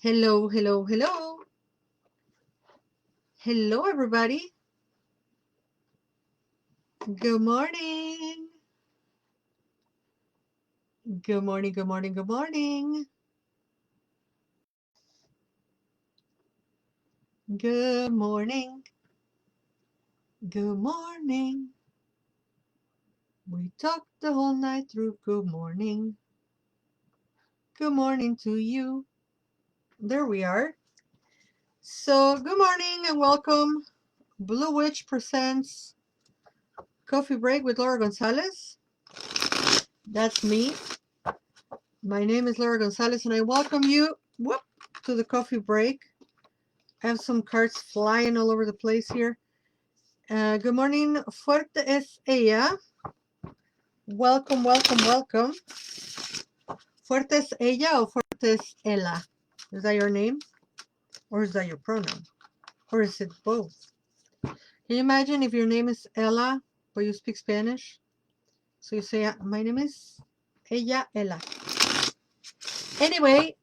Hello, hello, hello. Hello, everybody. Good morning. Good morning, good morning, good morning. Good morning. Good morning. We talked the whole night through. Good morning. Good morning to you. There we are. So, good morning and welcome. Blue Witch presents Coffee Break with Laura González. That's me. My name is Laura González and I welcome you to the coffee break. I have some cards flying all over the place here. Good morning, Fuerte es ella. Welcome, welcome, welcome. Fuerte es ella or Fuerte es ella? Is that your name? Or is that your pronoun? Or is it both? Can you imagine if your name is Ella, but you speak Spanish? So you say, my name is ella, Ella. Anyway,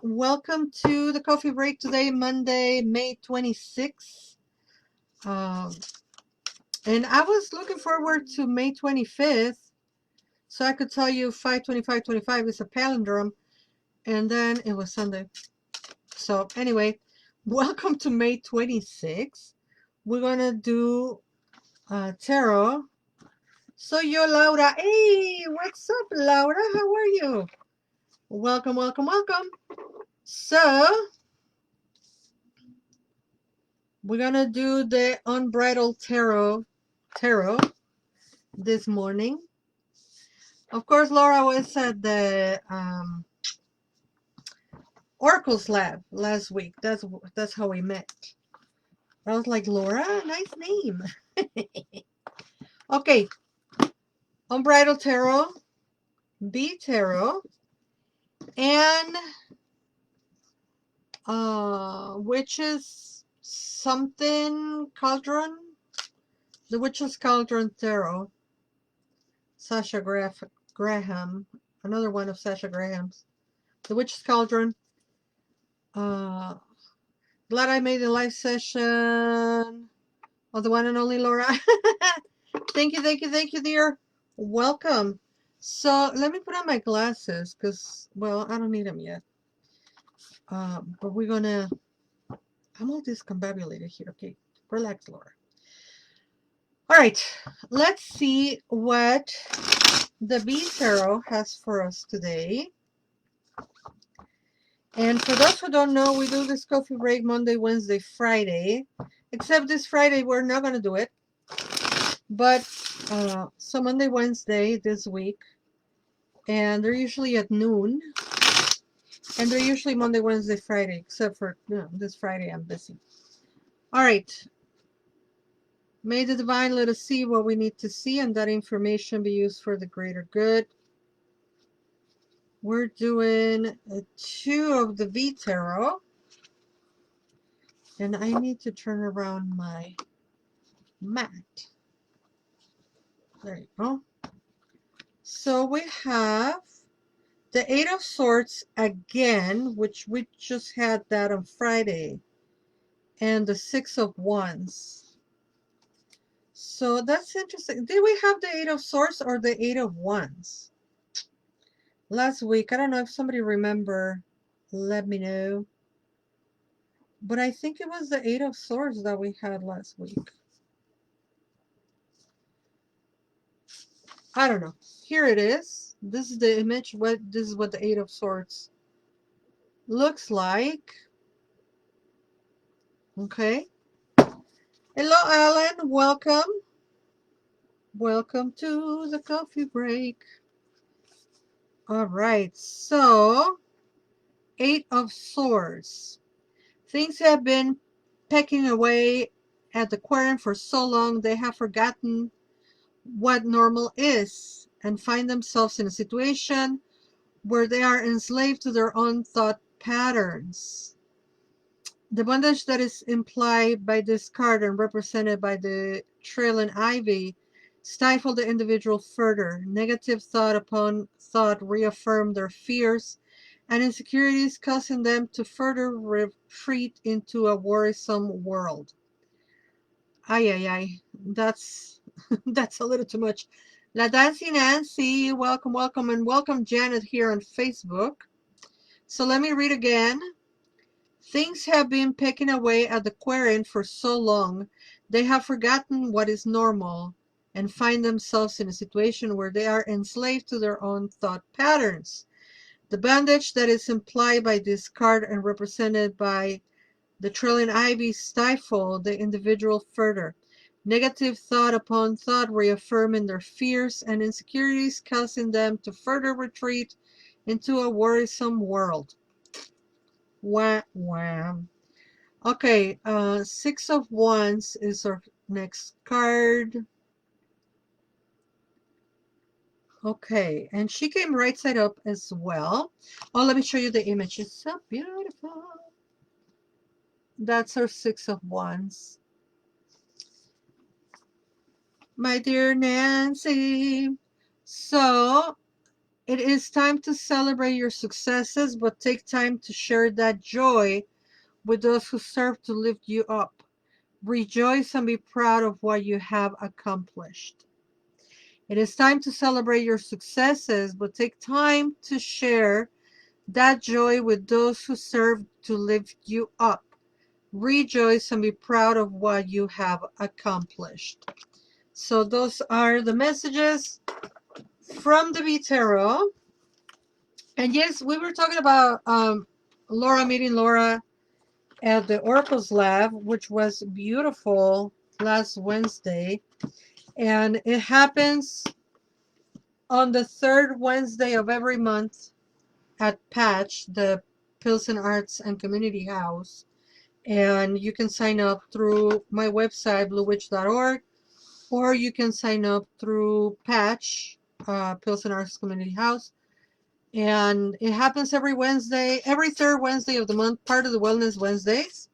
welcome to the coffee break today, Monday, May 26th. And I was looking forward to May 25th, so I could tell you 5/25/25 is a palindrome, and then it was Sunday. So anyway, welcome to May 26th. We're gonna do tarot. So yo, Laura. Hey, what's up, Laura? How are you? Welcome, welcome, welcome. So we're gonna do the Unbridled Tarot this morning. Of course, Laura was at the Oracle's Lab last week. That's how we met. I was like, Laura, nice name. Okay, Unbridled Tarot, B Tarot, and Witch's something Cauldron, the Witch's Cauldron Tarot, Sasha Graham, another one of Sasha Graham's, the Witch's Cauldron. Glad I made the live session of the one and only Laura. Thank you, thank you, thank you, dear. Welcome. So let me put on my glasses because, well, I don't need them yet. But we're gonna, I'm all discombobulated here. Okay, relax, Laura. All right, let's see what the B Tarot has for us today. And for those who don't know, we do this coffee break Monday, Wednesday, Friday. Except this Friday, we're not going to do it. But, so Monday, Wednesday this week. And they're usually at noon. And they're usually Monday, Wednesday, Friday. Except for, this Friday I'm busy. All right. May the divine let us see what we need to see, and that information be used for the greater good. We're doing 2 of the V Tarot. And I need to turn around my mat. There you go. So we have the 8 of Swords again, which we just had that on Friday. And the 6 of Wands. So that's interesting. Did we have the 8 of Swords or the 8 of Wands? Last week, I don't know if somebody remember. Let me know. But I think it was the 8 of Swords that we had last week. I don't know. Here it is. This is the image. This is what the 8 of Swords looks like. Okay. Hello, Alan. Welcome. Welcome to the coffee break. All right. So, 8 of Swords. Things have been pecking away at the aquarium for so long they have forgotten what normal is and find themselves in a situation where they are enslaved to their own thought patterns. The bondage that is implied by this card and represented by the trailing ivy stifle the individual further. Negative thought upon thought reaffirm their fears and insecurities causing them to further retreat into a worrisome world. Ay, ay, ay. That's that's a little too much. La Dancing Nancy, welcome, welcome, and welcome Janet here on Facebook. So let me read again. Things have been pecking away at the querent for so long, they have forgotten what is normal and find themselves in a situation where they are enslaved to their own thought patterns. The bondage that is implied by this card and represented by the trailing ivy stifle the individual further. Negative thought upon thought reaffirming their fears and insecurities, causing them to further retreat into a worrisome world. Wah, wah. Okay, Six of Wands is our next card. Okay, and she came right side up as well. Oh, let me show you the image. It's so beautiful. That's our Six of Wands. My dear Nancy, so it is time to celebrate your successes, but take time to share that joy with those who serve to lift you up. Rejoice and be proud of what you have accomplished. It is time to celebrate your successes, but take time to share that joy with those who serve to lift you up. Rejoice and be proud of what you have accomplished. So those are the messages from the B Tarot. And yes, we were talking about Laura meeting Laura at the Oracles Lab, which was beautiful last Wednesday. And it happens on the third Wednesday of every month at Patch, the Pilsen Arts and Community House. And you can sign up through my website, bluewitch.org, or you can sign up through Patch, Pilsen Arts Community House. And it happens every Wednesday, every third Wednesday of the month, part of the Wellness Wednesdays.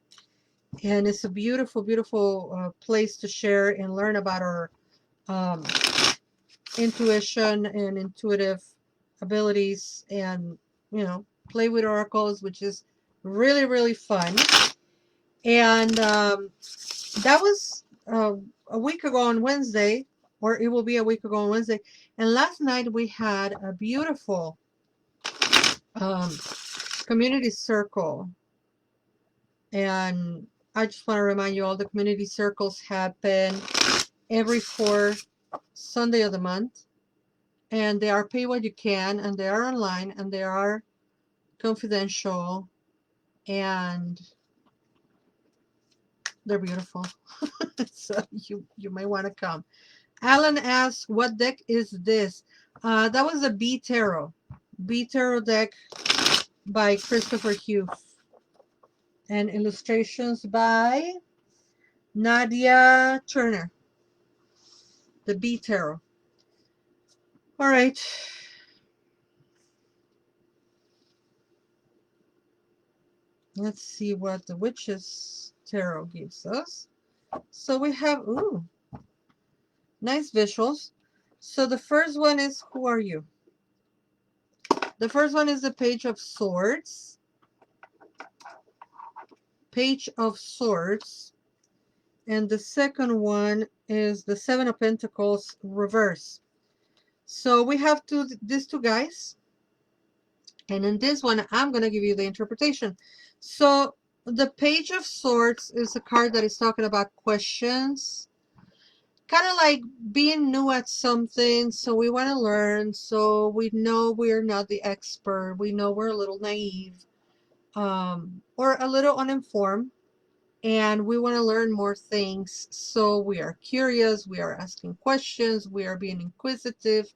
And it's a beautiful, beautiful place to share and learn about our intuition and intuitive abilities, and play with oracles, which is really, really fun. And that was a week ago on Wednesday, or it will be a week ago on Wednesday. And last night we had a beautiful community circle. And I just want to remind you, all the community circles happen every fourth Sunday of the month. And they are pay what you can, and they are online, and they are confidential, and they're beautiful. So you might want to come. Alan asks, what deck is this? That was a B Tarot deck by Christopher Hughes, and illustrations by Nadia Turner. The B Tarot. All right. Let's see what the Witch's Tarot gives us. So we have, ooh, nice visuals. So the first one is, who are you? The first one is the Page of Swords. Page of Swords. And the second one is the Seven of Pentacles reverse. So we have these two guys. And in this one, I'm going to give you the interpretation. So the Page of Swords is a card that is talking about questions. Kind of like being new at something, so we want to learn, so we know we're not the expert, we know we're a little naive, or a little uninformed, and we want to learn more things, so we are curious, we are asking questions, we are being inquisitive,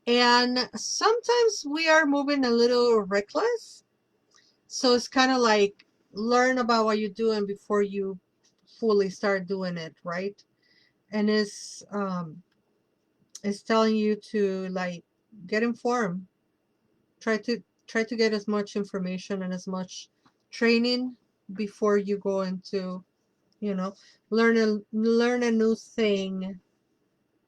and sometimes we are moving a little reckless, so it's kind of like learn about what you're doing before you fully start doing it, right? And it's telling you to like get informed, try to get as much information and as much training before you go into learn a new thing.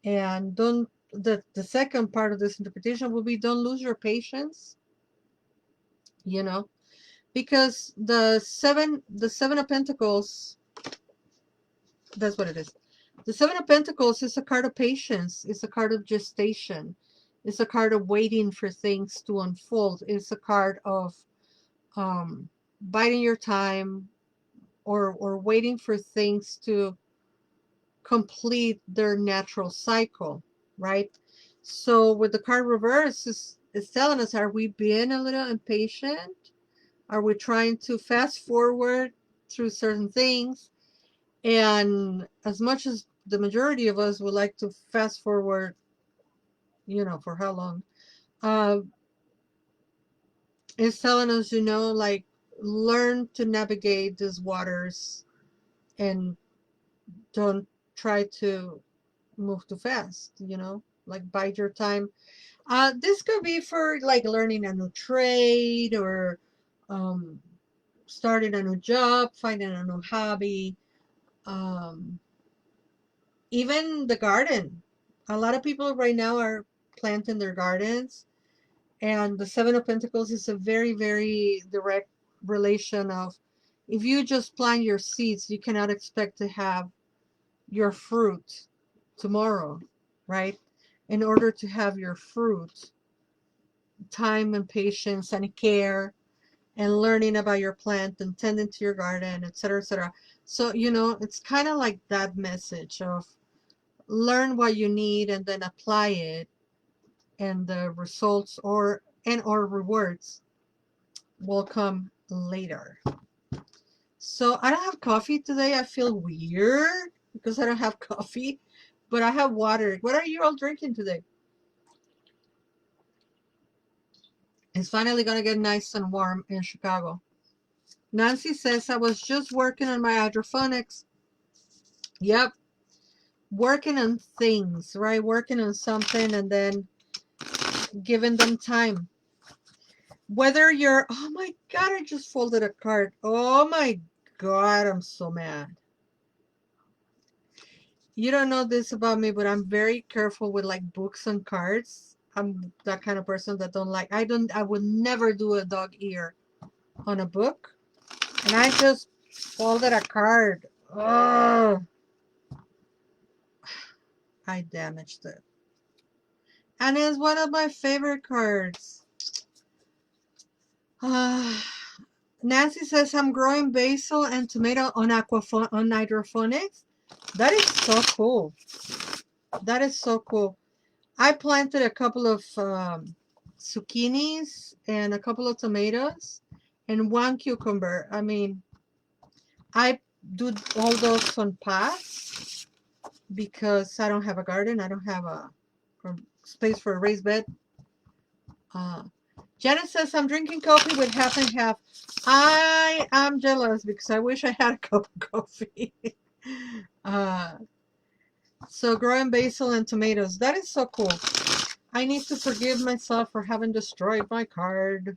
And don't, the second part of this interpretation will be, don't lose your patience. you know, because the seven of Pentacles, that's what it is. The Seven of Pentacles is a card of patience. It's a card of gestation. It's a card of waiting for things to unfold. It's a card of biding your time, or waiting for things to complete their natural cycle, right? So with the card reverse, is telling us, are we being a little impatient? Are we trying to fast forward through certain things? And as much as the majority of us would like to fast forward, you know, for how long? Uh, it's telling us, you know, like, learn to navigate these waters and don't try to move too fast, you know, like bide your time. This could be for like learning a new trade, or um, starting a new job, finding a new hobby, um, even the garden. A lot of people right now are planting their gardens, and the Seven of Pentacles is a very, very direct relation of, if you just plant your seeds, you cannot expect to have your fruit tomorrow, right? In order to have your fruit, time and patience and care and learning about your plant and tending to your garden, etc., etc. So, you know, it's kind of like that message of learn what you need and then apply it, and the results or rewards will come later. So I don't have coffee today. I feel weird because I don't have coffee, but I have water. What are you all drinking today? It's finally gonna get nice and warm in Chicago. Nancy says, I was just working on my hydroponics. Yep, working on things, right? Working on something and then giving them time. Whether you're, oh my God, I just folded a card. Oh my God, I'm so mad. You don't know this about me, but I'm very careful with like books and cards. I'm that kind of person that I would never do a dog ear on a book. And I just folded a card. Oh, I damaged it. And it's one of my favorite cards. Nancy says, I'm growing basil and tomato on hydroponics. That is so cool. That is so cool. I planted a couple of zucchinis and a couple of tomatoes and one cucumber. I mean, I do all those on pots because I don't have a garden. I don't have a space for a raised bed. Janet says, I'm drinking coffee with half and half. I am jealous because I wish I had a cup of coffee. So growing basil and tomatoes. That is so cool. I need to forgive myself for having destroyed my card.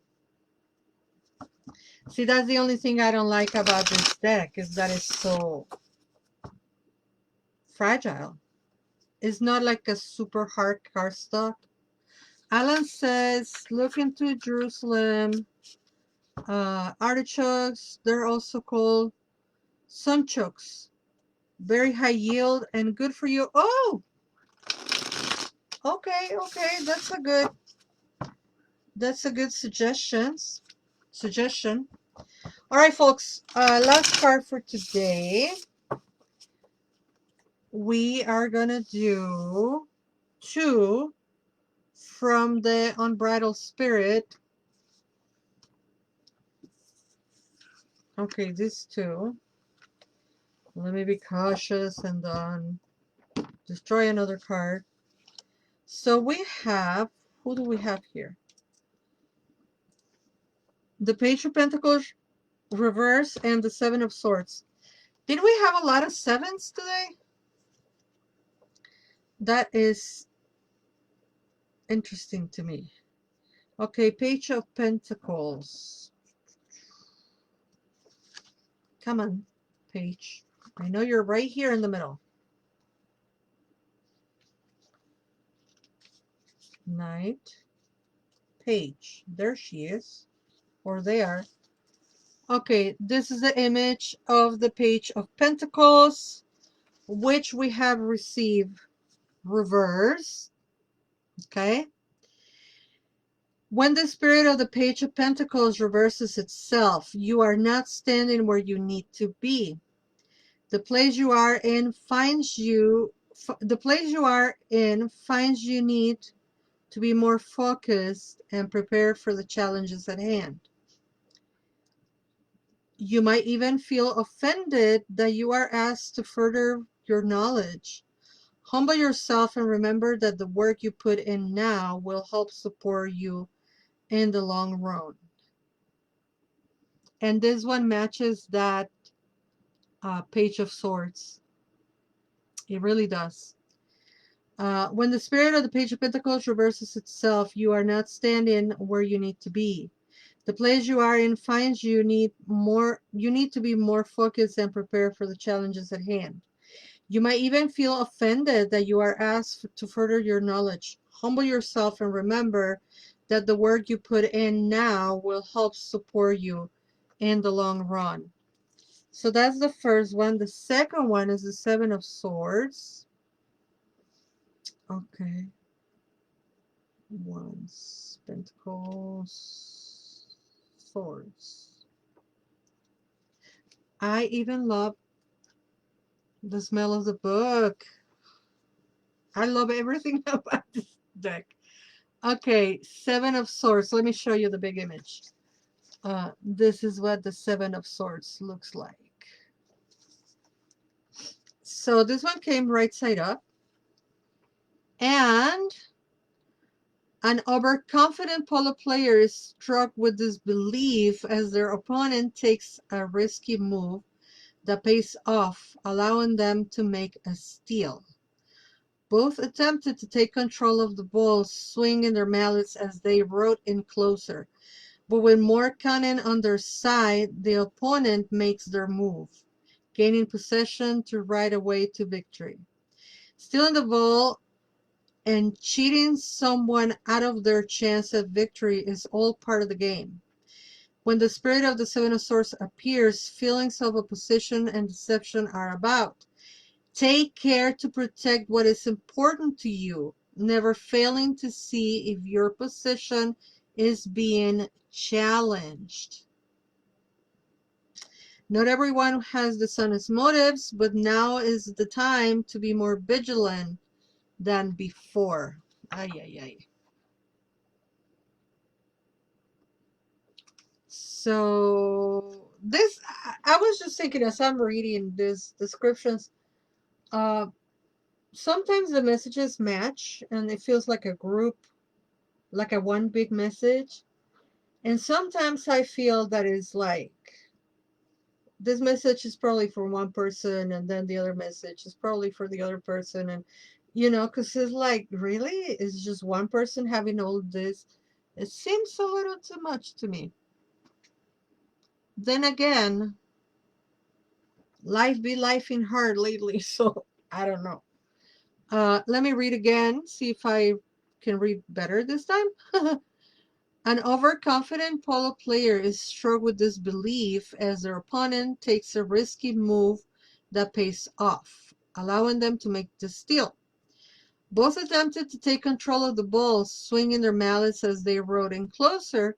See, that's the only thing I don't like about this deck, is that it's so fragile. It's not like a super hard cardstock. Alan says, look into Jerusalem. Artichokes, they're also called sunchokes. Very high yield and good for you. Oh, okay, that's a good suggestion. All right, folks, last card for today. We are gonna do two from the Unbridled Spirit. Okay, these two. Let me be cautious and destroy another card. So we have, who do we have here? The Page of Pentacles reverse and the Seven of Swords. Did we have a lot of sevens today? That is interesting to me. Okay, Page of Pentacles. Come on, Page. I know you're right here in the middle. Knight. Page. There she is. or they are. Okay, this is the image of the Page of Pentacles, which we have received reverse. Okay. When the spirit of the Page of Pentacles reverses itself, you are not standing where you need to be. The place you are in finds you need to be more focused and prepared for the challenges at hand. You might even feel offended that you are asked to further your knowledge. Humble yourself and remember that the work you put in now will help support you in the long run. And this one matches that Page of Swords. It really does. When the spirit of the Page of Pentacles reverses itself, you are not standing where you need to be. The place you are in finds you need to be more focused and prepared for the challenges at hand. You might even feel offended that you are asked to further your knowledge. Humble yourself and remember that the work you put in now will help support you in the long run. So that's the first one. The second one is the Seven of Swords. Okay. Wands, Pentacles, Swords. I even love the smell of the book. I love everything about this deck. Okay, Seven of Swords. Let me show you the big image. This is what the Seven of Swords looks like. So this one came right side up. And an overconfident polo player is struck with disbelief as their opponent takes a risky move that pays off, allowing them to make a steal. Both attempted to take control of the ball, swinging their mallets as they rode in closer. But with more cunning on their side, the opponent makes their move, gaining possession to ride away to victory. Stealing the ball and cheating someone out of their chance at victory is all part of the game. When the spirit of the Seven of Swords appears, feelings of opposition and deception are about. Take care to protect what is important to you, never failing to see if your position is being challenged. Not everyone has dishonest motives, but now is the time to be more vigilant than before. Ay, ay, ay. So this, I was just thinking as I'm reading these descriptions, sometimes the messages match and it feels like a group, like a one big message. And sometimes I feel that it's like, this message is probably for one person and then the other message is probably for the other person. And, you know, because it's like, really? It's just one person having all this? It seems a little too much to me. Then again, life be lifing hard lately, so I don't know. Let me read again, see if I can read better this time. An overconfident polo player is struck with disbelief as their opponent takes a risky move that pays off, allowing them to make the steal. Both attempted to take control of the ball, swinging their mallets as they rode in closer,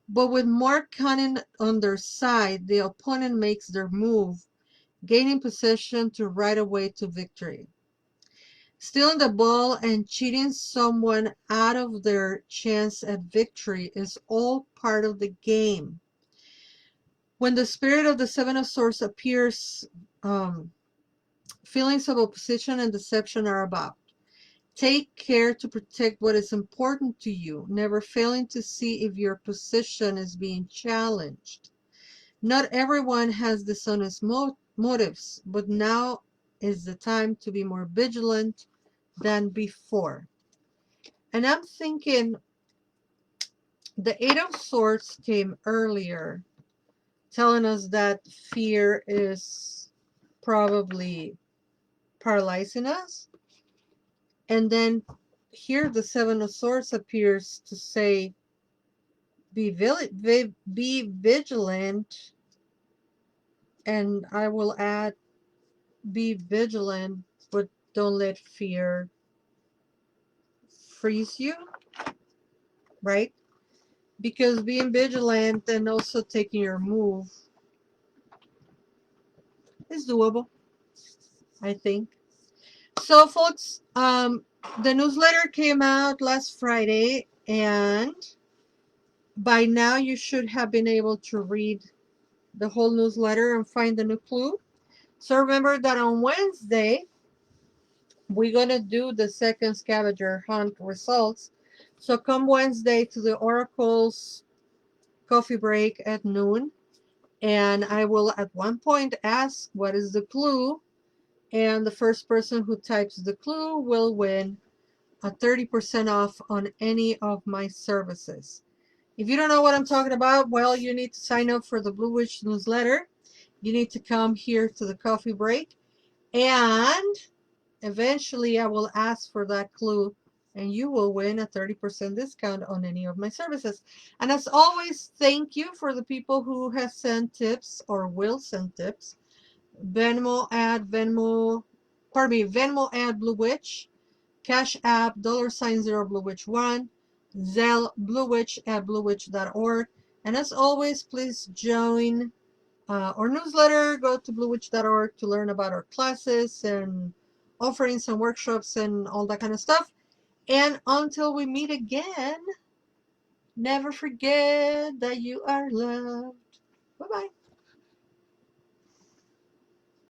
but with more cunning on their side, the opponent makes their move, gaining possession to ride away to victory. Stealing the ball and cheating someone out of their chance at victory is all part of the game. When the spirit of the Seven of Swords appears, feelings of opposition and deception are about. Take care to protect what is important to you, never failing to see if your position is being challenged. Not everyone has dishonest motives, but now is the time to be more vigilant than before. And I'm thinking the Eight of Swords came earlier, telling us that fear is probably paralyzing us. And then here the Seven of Swords appears to say be vigilant, and I will add be vigilant, but don't let fear freeze you, right? Because being vigilant and also taking your move is doable, I think. So, folks, the newsletter came out last Friday, and by now you should have been able to read the whole newsletter and find the new clue. So remember that on Wednesday, we're going to do the second scavenger hunt results. So come Wednesday to the Oracle's coffee break at noon, and I will at one point ask what is the clue, and the first person who types the clue will win a 30% off on any of my services. If you don't know what I'm talking about, well, you need to sign up for the Blue Witch newsletter. You need to come here to the coffee break, and eventually I will ask for that clue, and you will win a 30% discount on any of my services. And as always, thank you for the people who have sent tips or will send tips. Venmo at Blue Witch, Cashapp $0 Zelle bluewitch at bluewitch.org. And as always, please join our newsletter. Go to bluewitch.org to learn about our classes and offerings and workshops and all that kind of stuff. And until we meet again, never forget that you are loved. Bye-bye.